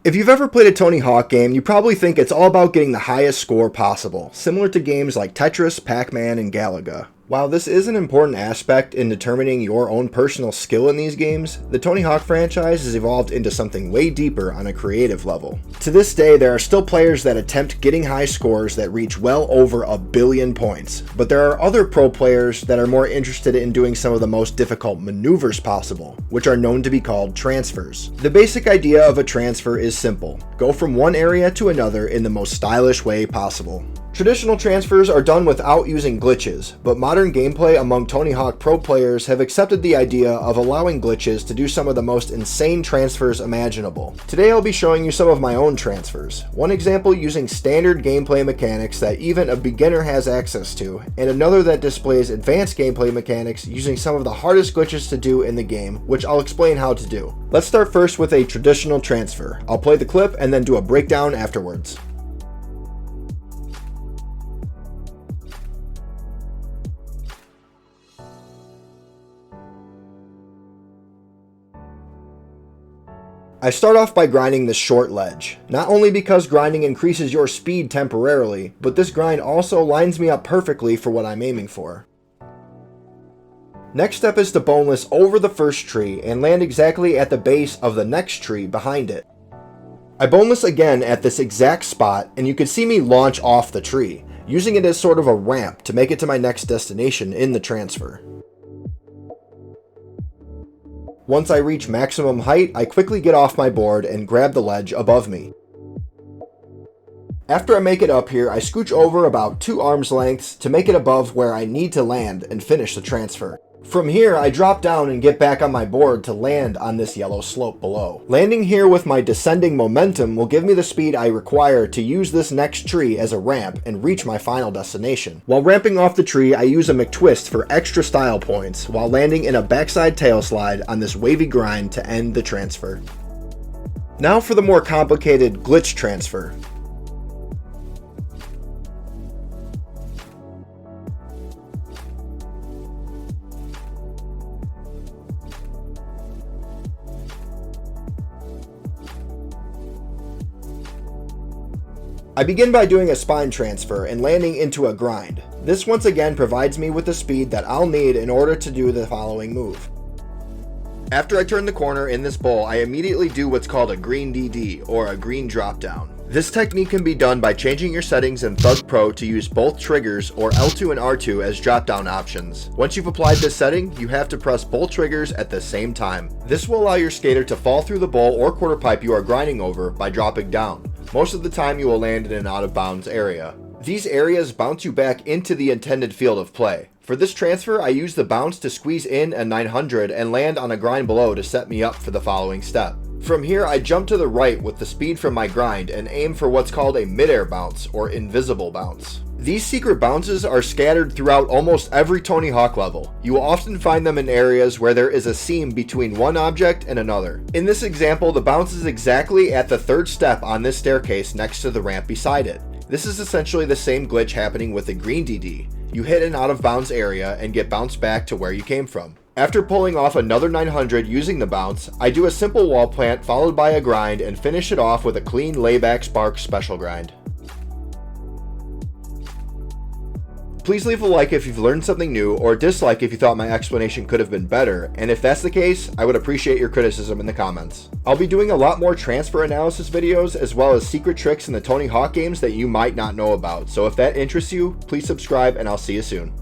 If you've ever played a Tony Hawk game, you probably think it's all about getting the highest score possible, similar to games like Tetris, Pac-Man, and Galaga. While this is an important aspect in determining your own personal skill in these games, the Tony Hawk franchise has evolved into something way deeper on a creative level. To this day, there are still players that attempt getting high scores that reach well over 1 billion points, but there are other pro players that are more interested in doing some of the most difficult maneuvers possible, which are known to be called transfers. The basic idea of a transfer is simple: go from one area to another in the most stylish way possible. Traditional transfers are done without using glitches, but modern gameplay among Tony Hawk Pro players have accepted the idea of allowing glitches to do some of the most insane transfers imaginable. Today I'll be showing you some of my own transfers, one example using standard gameplay mechanics that even a beginner has access to, and another that displays advanced gameplay mechanics using some of the hardest glitches to do in the game, which I'll explain how to do. Let's start first with a traditional transfer. I'll play the clip and then do a breakdown afterwards. I start off by grinding this short ledge, not only because grinding increases your speed temporarily, but this grind also lines me up perfectly for what I'm aiming for. Next step is to boneless over the first tree and land exactly at the base of the next tree behind it. I boneless again at this exact spot, and you can see me launch off the tree, using it as sort of a ramp to make it to my next destination in the transfer. Once I reach maximum height, I quickly get off my board and grab the ledge above me. After I make it up here, I scooch over about 2 arms lengths to make it above where I need to land and finish the transfer. From here, I drop down and get back on my board to land on this yellow slope below. Landing here with my descending momentum will give me the speed I require to use this next tree as a ramp and reach my final destination. While ramping off the tree, I use a McTwist for extra style points while landing in a backside tail slide on this wavy grind to end the transfer. Now for the more complicated glitch transfer. I begin by doing a spine transfer and landing into a grind. This once again provides me with the speed that I'll need in order to do the following move. After I turn the corner in this bowl, I immediately do what's called a green DD, or a green drop down. This technique can be done by changing your settings in Thugpro to use both triggers or L2 and R2 as drop down options. Once you've applied this setting, you have to press both triggers at the same time. This will allow your skater to fall through the bowl or quarter pipe you are grinding over by dropping down. Most of the time you will land in an out of bounds area. These areas bounce you back into the intended field of play. For this transfer, I use the bounce to squeeze in a 900 and land on a grind below to set me up for the following step. From here, I jump to the right with the speed from my grind and aim for what's called a midair bounce or invisible bounce. These secret bounces are scattered throughout almost every Tony Hawk level. You will often find them in areas where there is a seam between one object and another. In this example, the bounce is exactly at the 3rd step on this staircase next to the ramp beside it. This is essentially the same glitch happening with the green DD. You hit an out of bounds area and get bounced back to where you came from. After pulling off another 900 using the bounce, I do a simple wall plant followed by a grind and finish it off with a clean layback spark special grind. Please leave a like if you've learned something new, or a dislike if you thought my explanation could have been better, and if that's the case, I would appreciate your criticism in the comments. I'll be doing a lot more transfer analysis videos as well as secret tricks in the Tony Hawk games that you might not know about, so if that interests you, please subscribe and I'll see you soon.